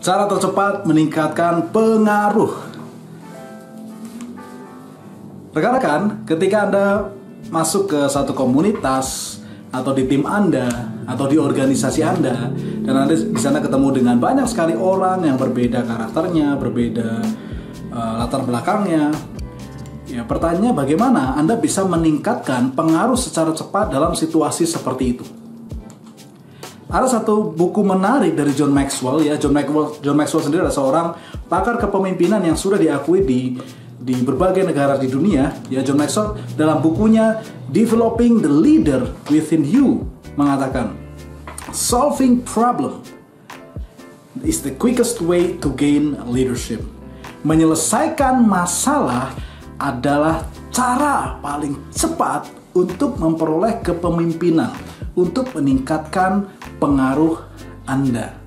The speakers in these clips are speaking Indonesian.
Cara tercepat meningkatkan pengaruh. Rekan-rekan, ketika Anda masuk ke satu komunitas atau di tim Anda atau di organisasi Anda, dan Anda di sana ketemu dengan banyak sekali orang yang berbeda karakternya, berbeda latar belakangnya, ya pertanyaannya bagaimana Anda bisa meningkatkan pengaruh secara cepat dalam situasi seperti itu. Ada satu buku menarik dari John Maxwell ya. John Maxwell sendiri adalah seorang pakar kepemimpinan yang sudah diakui di berbagai negara di dunia. Ya, John Maxwell dalam bukunya Developing the Leader Within You mengatakan, solving problem is the quickest way to gain leadership. Menyelesaikan masalah adalah cara paling cepat untuk memperoleh kepemimpinan, untuk meningkatkan pengaruh Anda.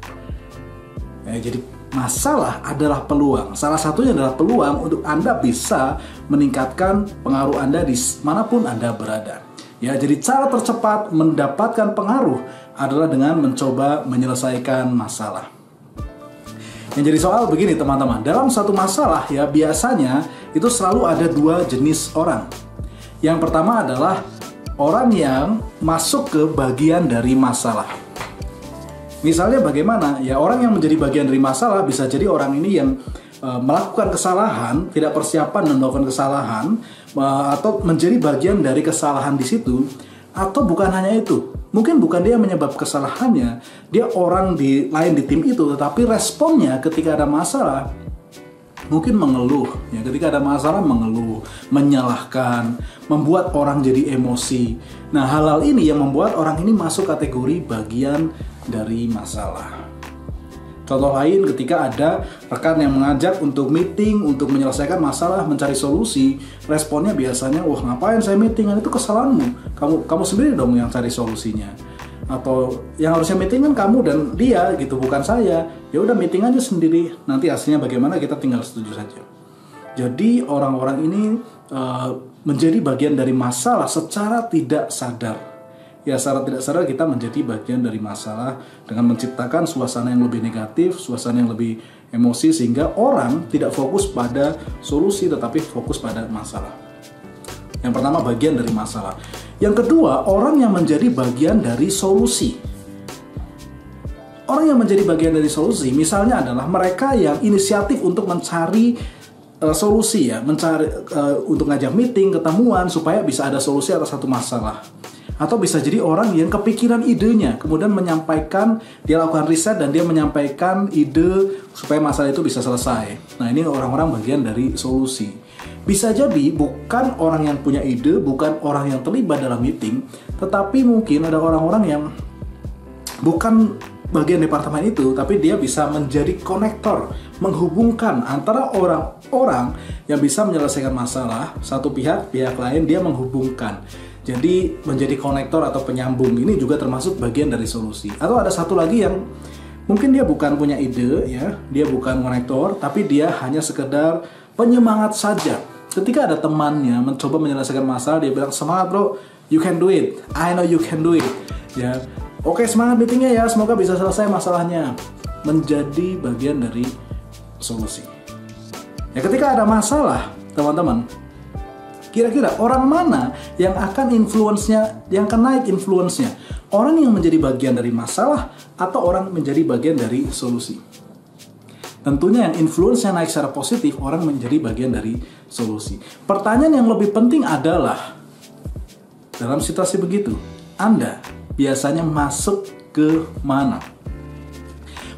Ya, jadi masalah adalah peluang. Salah satunya adalah peluang untuk Anda bisa meningkatkan pengaruh Anda di manapun Anda berada. Ya, jadi cara tercepat mendapatkan pengaruh adalah dengan mencoba menyelesaikan masalah. Yang jadi soal begini teman-teman, dalam satu masalah ya biasanya itu selalu ada dua jenis orang. Yang pertama adalah orang yang masuk ke bagian dari masalah. Misalnya bagaimana? Ya, orang yang menjadi bagian dari masalah bisa jadi orang ini yang melakukan kesalahan, tidak persiapan dan melakukan kesalahan, atau menjadi bagian dari kesalahan di situ, atau bukan hanya itu. Mungkin bukan dia menyebab kesalahannya, dia orang lain di tim itu, tetapi responnya ketika ada masalah mungkin mengeluh. Ya, ketika ada masalah mengeluh, menyalahkan, membuat orang jadi emosi. Nah, hal-hal ini yang membuat orang ini masuk kategori bagian dari masalah. Contoh lain, ketika ada rekan yang mengajak untuk meeting, untuk menyelesaikan masalah, mencari solusi, responnya biasanya, wah ngapain saya meeting, itu kesalahanmu, kamu sendiri dong yang cari solusinya. Atau yang harusnya meeting kan kamu dan dia gitu, bukan saya. Ya udah meeting aja sendiri, nanti hasilnya bagaimana kita tinggal setuju saja. Jadi orang-orang ini menjadi bagian dari masalah secara tidak sadar. Ya, secara tidak sadar kita menjadi bagian dari masalah dengan menciptakan suasana yang lebih negatif, suasana yang lebih emosi, sehingga orang tidak fokus pada solusi tetapi fokus pada masalah. Yang pertama, bagian dari masalah. Yang kedua, orang yang menjadi bagian dari solusi. Orang yang menjadi bagian dari solusi misalnya adalah mereka yang inisiatif untuk mencari solusi ya, mencari untuk ngajak meeting, ketemuan supaya bisa ada solusi atas satu masalah. Atau bisa jadi orang yang kepikiran idenya, kemudian menyampaikan, dia lakukan riset dan dia menyampaikan ide supaya masalah itu bisa selesai. Nah, ini orang-orang bagian dari solusi. Bisa jadi bukan orang yang punya ide, bukan orang yang terlibat dalam meeting, tetapi mungkin ada orang-orang yang bukan bagian departemen itu, tapi dia bisa menjadi konektor, menghubungkan antara orang-orang yang bisa menyelesaikan masalah, satu pihak lain dia menghubungkan. Jadi menjadi konektor atau penyambung ini juga termasuk bagian dari solusi. Atau ada satu lagi yang mungkin dia bukan punya ide ya, dia bukan konektor, tapi dia hanya sekedar penyemangat saja. Ketika ada temannya mencoba menyelesaikan masalah, dia bilang, "Semangat bro, you can do it, I know you can do it." Ya, oke, semangat meetingnya ya, semoga bisa selesai masalahnya. Menjadi bagian dari solusi. Ya, ketika ada masalah, teman-teman, kira-kira orang mana yang akan influence-nya, yang akan naik influence-nya? Orang yang menjadi bagian dari masalah atau orang menjadi bagian dari solusi? Tentunya yang influence-nya naik secara positif, orang menjadi bagian dari solusi. Pertanyaan yang lebih penting adalah, dalam situasi begitu, Anda biasanya masuk ke mana?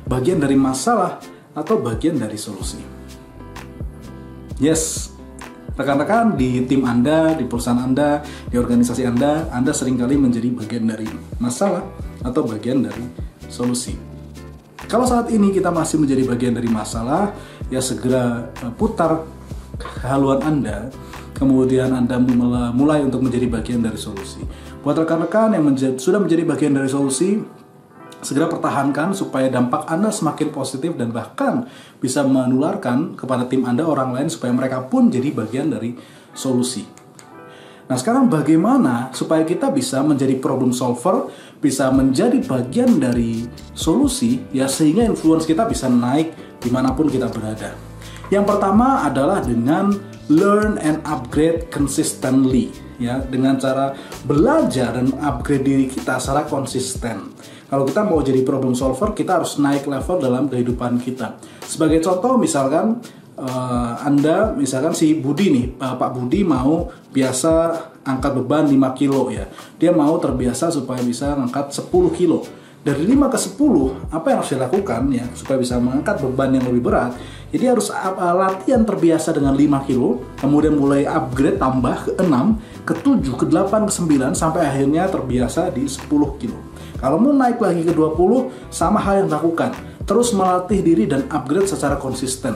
Bagian dari masalah atau bagian dari solusi? Yes, rekan-rekan di tim Anda, di perusahaan Anda, di organisasi Anda seringkali menjadi bagian dari masalah atau bagian dari solusi. Kalau saat ini kita masih menjadi bagian dari masalah, ya segera putar haluan Anda, kemudian Anda mulai untuk menjadi bagian dari solusi. Buat rekan-rekan yang sudah menjadi bagian dari solusi, segera pertahankan supaya dampak Anda semakin positif dan bahkan bisa menularkan kepada tim Anda orang lain supaya mereka pun jadi bagian dari solusi. Nah sekarang bagaimana supaya kita bisa menjadi problem solver, bisa menjadi bagian dari solusi, ya sehingga influence kita bisa naik dimanapun kita berada. Yang pertama adalah dengan learn and upgrade consistently, ya, dengan cara belajar dan upgrade diri kita secara konsisten. Kalau kita mau jadi problem solver, kita harus naik level dalam kehidupan kita. Sebagai contoh, misalkan Anda, misalkan si Budi nih, Pak Budi mau biasa angkat beban 5 kilo ya. Dia mau terbiasa supaya bisa angkat 10 kilo. Dari 5 ke 10, apa yang harus dilakukan ya supaya bisa mengangkat beban yang lebih berat? Jadi harus latihan terbiasa dengan 5 kilo, kemudian mulai upgrade tambah ke 6, ke 7, ke 8, ke 9, sampai akhirnya terbiasa di 10 kilo. Kalau mau naik lagi ke 20, sama hal yang dilakukan. Terus melatih diri dan upgrade secara konsisten.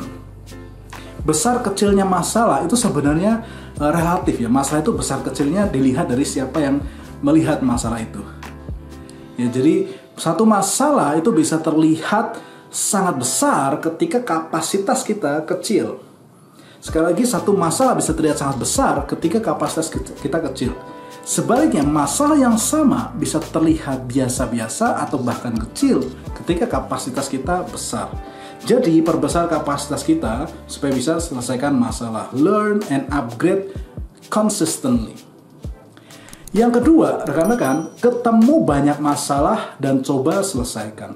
Besar kecilnya masalah itu sebenarnya relatif ya. Masalah itu besar kecilnya dilihat dari siapa yang melihat masalah itu. Ya, jadi satu masalah itu bisa terlihat sangat besar ketika kapasitas kita kecil. Sekali lagi, satu masalah bisa terlihat sangat besar ketika kapasitas kita kecil. Sebaliknya, masalah yang sama bisa terlihat biasa-biasa atau bahkan kecil ketika kapasitas kita besar. Jadi, perbesar kapasitas kita supaya bisa selesaikan masalah. Learn and upgrade consistently. Yang kedua, rekan-rekan, ketemu banyak masalah dan coba selesaikan.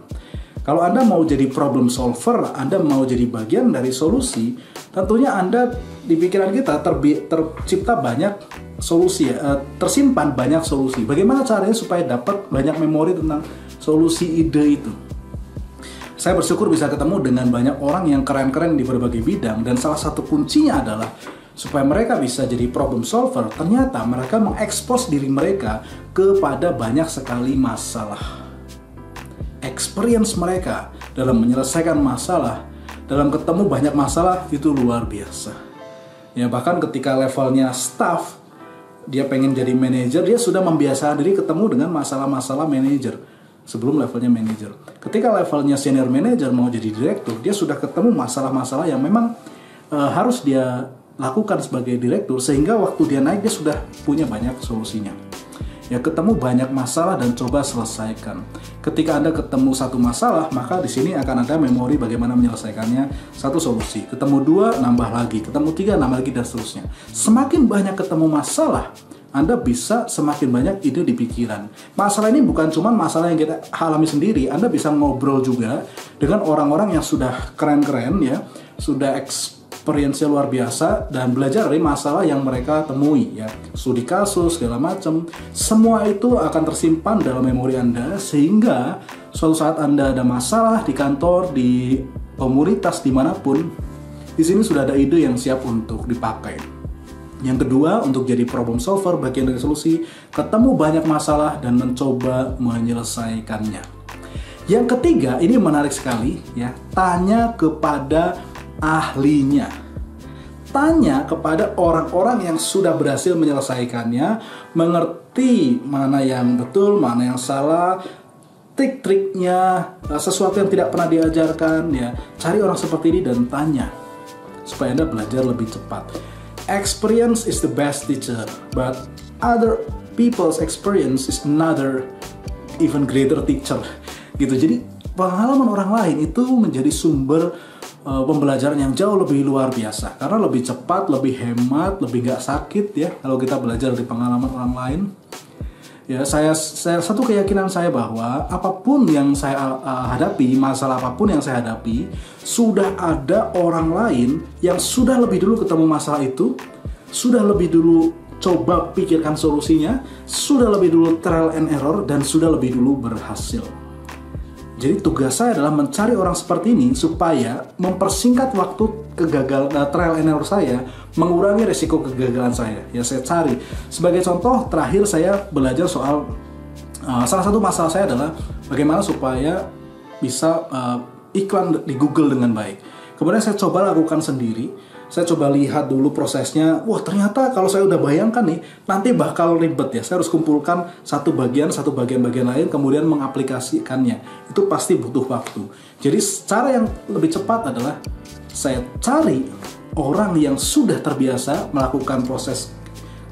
Kalau Anda mau jadi problem solver, Anda mau jadi bagian dari solusi, tentunya Anda di pikiran kita tercipta banyak solusi, tersimpan banyak solusi. Bagaimana caranya supaya dapat banyak memori tentang solusi ide itu? Saya bersyukur bisa ketemu dengan banyak orang yang keren-keren di berbagai bidang, dan salah satu kuncinya adalah supaya mereka bisa jadi problem solver, ternyata mereka mengekspos diri mereka kepada banyak sekali masalah. Experience mereka dalam menyelesaikan masalah, dalam ketemu banyak masalah itu luar biasa. Ya, bahkan ketika levelnya staff, dia pengen jadi manajer, dia sudah membiasakan diri ketemu dengan masalah-masalah manajer sebelum levelnya manajer. Ketika levelnya senior manager mau jadi direktur, dia sudah ketemu masalah-masalah yang memang harus dia lakukan sebagai direktur, sehingga waktu dia naik dia sudah punya banyak solusinya. Ya, ketemu banyak masalah dan coba selesaikan. Ketika Anda ketemu satu masalah, maka di sini akan ada memori bagaimana menyelesaikannya. Satu solusi, ketemu 2, nambah lagi, ketemu 3, nambah lagi, dan seterusnya. Semakin banyak ketemu masalah, Anda bisa semakin banyak ide di pikiran. Masalah ini bukan cuma masalah yang kita alami sendiri. Anda bisa ngobrol juga dengan orang-orang yang sudah keren-keren ya, sudah experience-nya luar biasa, dan belajar dari masalah yang mereka temui ya. Studi kasus, segala macam. Semua itu akan tersimpan dalam memori Anda, sehingga suatu saat Anda ada masalah di kantor, di komunitas, dimanapun, di sini sudah ada ide yang siap untuk dipakai. Yang kedua, untuk jadi problem solver, bagian dari solusi, ketemu banyak masalah dan mencoba menyelesaikannya. Yang ketiga, ini menarik sekali ya, tanya kepada ahlinya. Tanya kepada orang-orang yang sudah berhasil menyelesaikannya, mengerti mana yang betul, mana yang salah, trik-triknya, sesuatu yang tidak pernah diajarkan ya. Cari orang seperti ini dan tanya supaya Anda belajar lebih cepat. Experience is the best teacher, but other people's experience is another even greater teacher. Gitu. Jadi pengalaman orang lain itu menjadi sumber pembelajaran yang jauh lebih luar biasa, karena lebih cepat, lebih hemat, lebih gak sakit ya kalau kita belajar dari pengalaman orang lain. Ya, saya satu keyakinan saya bahwa apapun yang saya hadapi, masalah apapun yang saya hadapi, sudah ada orang lain yang sudah lebih dulu ketemu masalah itu, sudah lebih dulu coba pikirkan solusinya, sudah lebih dulu trial and error, dan sudah lebih dulu berhasil. Jadi tugas saya adalah mencari orang seperti ini supaya mempersingkat waktu trial and error saya, mengurangi resiko kegagalan saya. Ya, saya cari. Sebagai contoh, terakhir saya belajar soal salah satu masalah saya adalah bagaimana supaya bisa iklan di Google dengan baik. Kemudian saya coba lakukan sendiri. Saya coba lihat dulu prosesnya. Wah, ternyata kalau saya udah bayangkan nih, nanti bakal ribet ya. Saya harus kumpulkan satu bagian lain, kemudian mengaplikasikannya. Itu pasti butuh waktu. Jadi cara yang lebih cepat adalah saya cari orang yang sudah terbiasa melakukan proses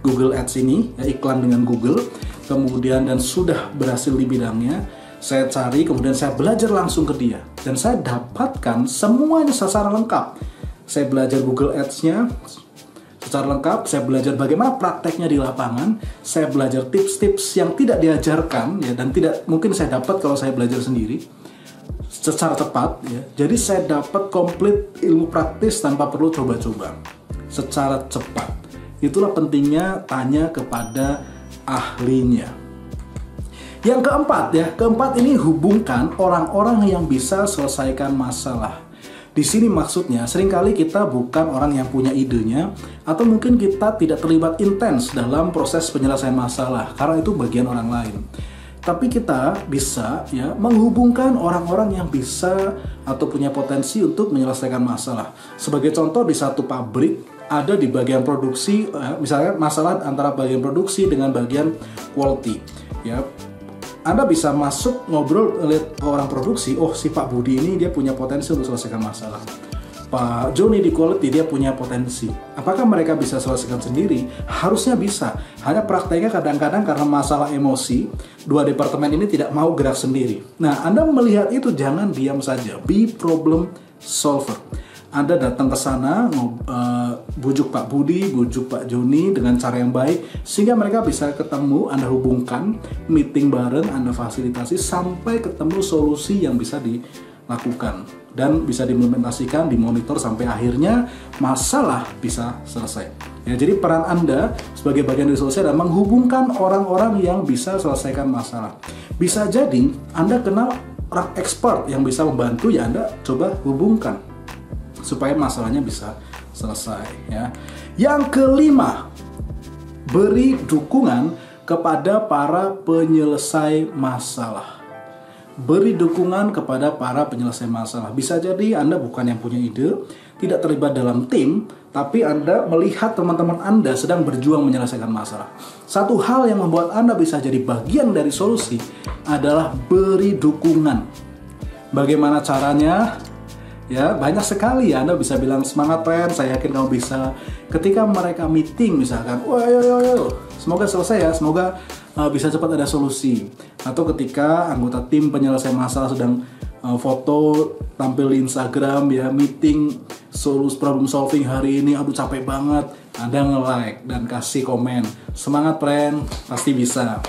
Google Ads ini, ya, iklan dengan Google, kemudian dan sudah berhasil di bidangnya, saya cari, kemudian saya belajar langsung ke dia, dan saya dapatkan semuanya secara lengkap. Saya belajar Google Ads-nya secara lengkap, saya belajar bagaimana prakteknya di lapangan, saya belajar tips-tips yang tidak diajarkan, ya, dan tidak mungkin saya dapat kalau saya belajar sendiri secara cepat, ya. Jadi saya dapat komplit ilmu praktis tanpa perlu coba-coba secara cepat. Itulah pentingnya tanya kepada ahlinya. Yang keempat, ya, keempat ini hubungkan orang-orang yang bisa selesaikan masalah. Di sini maksudnya seringkali kita bukan orang yang punya idenya, atau mungkin kita tidak terlibat intens dalam proses penyelesaian masalah karena itu bagian orang lain. Tapi kita bisa, ya, menghubungkan orang-orang yang bisa atau punya potensi untuk menyelesaikan masalah. Sebagai contoh, di satu pabrik ada di bagian produksi, misalnya masalah antara bagian produksi dengan bagian quality, ya. Anda bisa masuk ngobrol, lihat ke orang produksi, oh si Pak Budi ini dia punya potensi untuk selesaikan masalah. Pak Joni di quality dia punya potensi. Apakah mereka bisa selesaikan sendiri? Harusnya bisa. Hanya prakteknya kadang-kadang karena masalah emosi, dua departemen ini tidak mau gerak sendiri. Nah, Anda melihat itu jangan diam saja. Be problem solver. Anda datang ke sana, bujuk Pak Budi, bujuk Pak Joni dengan cara yang baik, sehingga mereka bisa ketemu, Anda hubungkan, meeting bareng, Anda fasilitasi, sampai ketemu solusi yang bisa dilakukan. Dan bisa diimplementasikan, dimonitor, sampai akhirnya masalah bisa selesai. Ya, jadi peran Anda sebagai bagian dari solusi adalah menghubungkan orang-orang yang bisa selesaikan masalah. Bisa jadi Anda kenal orang expert yang bisa membantu, ya Anda coba hubungkan supaya masalahnya bisa selesai, ya. Yang kelima, beri dukungan kepada para penyelesai masalah. Beri dukungan kepada para penyelesai masalah. Bisa jadi Anda bukan yang punya ide, tidak terlibat dalam tim, tapi Anda melihat teman-teman Anda sedang berjuang menyelesaikan masalah. Satu hal yang membuat Anda bisa jadi bagian dari solusi adalah beri dukungan. Bagaimana caranya? Ya, banyak sekali, ya. Anda bisa bilang, semangat Ren, saya yakin kamu bisa. Ketika mereka meeting misalkan, wah yo, semoga selesai ya, semoga bisa cepat ada solusi. Atau ketika anggota tim penyelesai masalah sedang foto tampil di Instagram, ya, meeting problem solving hari ini, aduh capek banget, Anda nge-like dan kasih komen, semangat Ren, pasti bisa.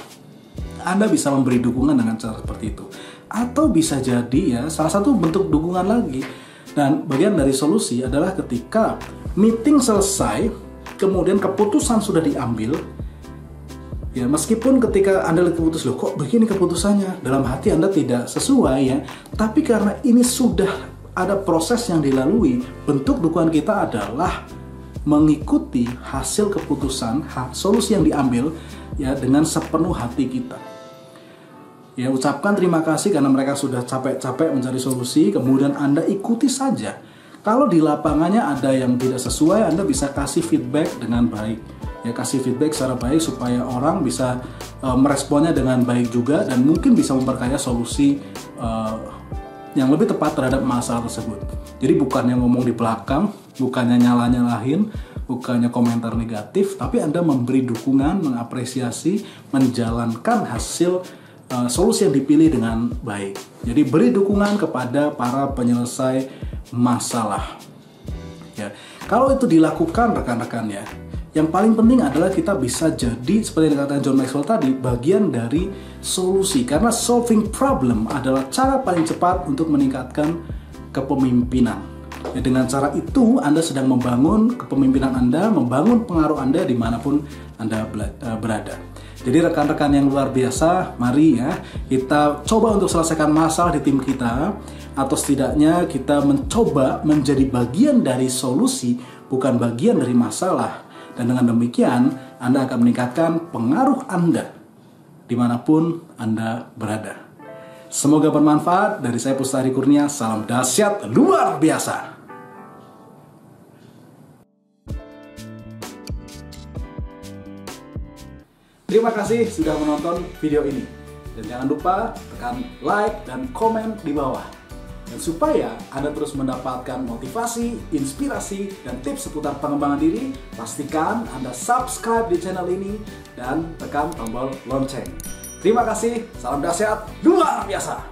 Anda bisa memberi dukungan dengan cara seperti itu. Atau bisa jadi, ya, salah satu bentuk dukungan lagi, dan bagian dari solusi adalah ketika meeting selesai, kemudian keputusan sudah diambil, ya, meskipun ketika Anda lihat keputusan, loh kok begini keputusannya, dalam hati Anda tidak sesuai, ya, tapi karena ini sudah ada proses yang dilalui, bentuk dukungan kita adalah mengikuti hasil keputusan, solusi yang diambil, ya, dengan sepenuh hati kita. Ya, ucapkan terima kasih karena mereka sudah capek-capek mencari solusi, kemudian Anda ikuti saja. Kalau di lapangannya ada yang tidak sesuai, Anda bisa kasih feedback dengan baik. Ya, kasih feedback secara baik supaya orang bisa meresponnya dengan baik juga, dan mungkin bisa memperkaya solusi yang lebih tepat terhadap masalah tersebut. Jadi bukannya ngomong di belakang, bukannya nyala-nyalahin, bukannya komentar negatif, tapi Anda memberi dukungan, mengapresiasi, menjalankan hasil solusi yang dipilih dengan baik. Jadi beri dukungan kepada para penyelesai masalah. Ya, kalau itu dilakukan rekan-rekan, ya, yang paling penting adalah kita bisa jadi seperti yang dikatakan John Maxwell tadi, bagian dari solusi. Karena solving problem adalah cara paling cepat untuk meningkatkan kepemimpinan. Ya, dengan cara itu Anda sedang membangun kepemimpinan Anda, membangun pengaruh Anda dimanapun Anda berada. Jadi rekan-rekan yang luar biasa, mari, ya, kita coba untuk selesaikan masalah di tim kita, atau setidaknya kita mencoba menjadi bagian dari solusi, bukan bagian dari masalah. Dan dengan demikian Anda akan meningkatkan pengaruh Anda dimanapun Anda berada. Semoga bermanfaat. Dari saya Pustari Kurnia, salam dahsyat luar biasa. Terima kasih sudah menonton video ini. Dan jangan lupa tekan like dan komen di bawah. Dan supaya Anda terus mendapatkan motivasi, inspirasi, dan tips seputar pengembangan diri, pastikan Anda subscribe di channel ini dan tekan tombol lonceng. Terima kasih, salam dahsyat, luar biasa!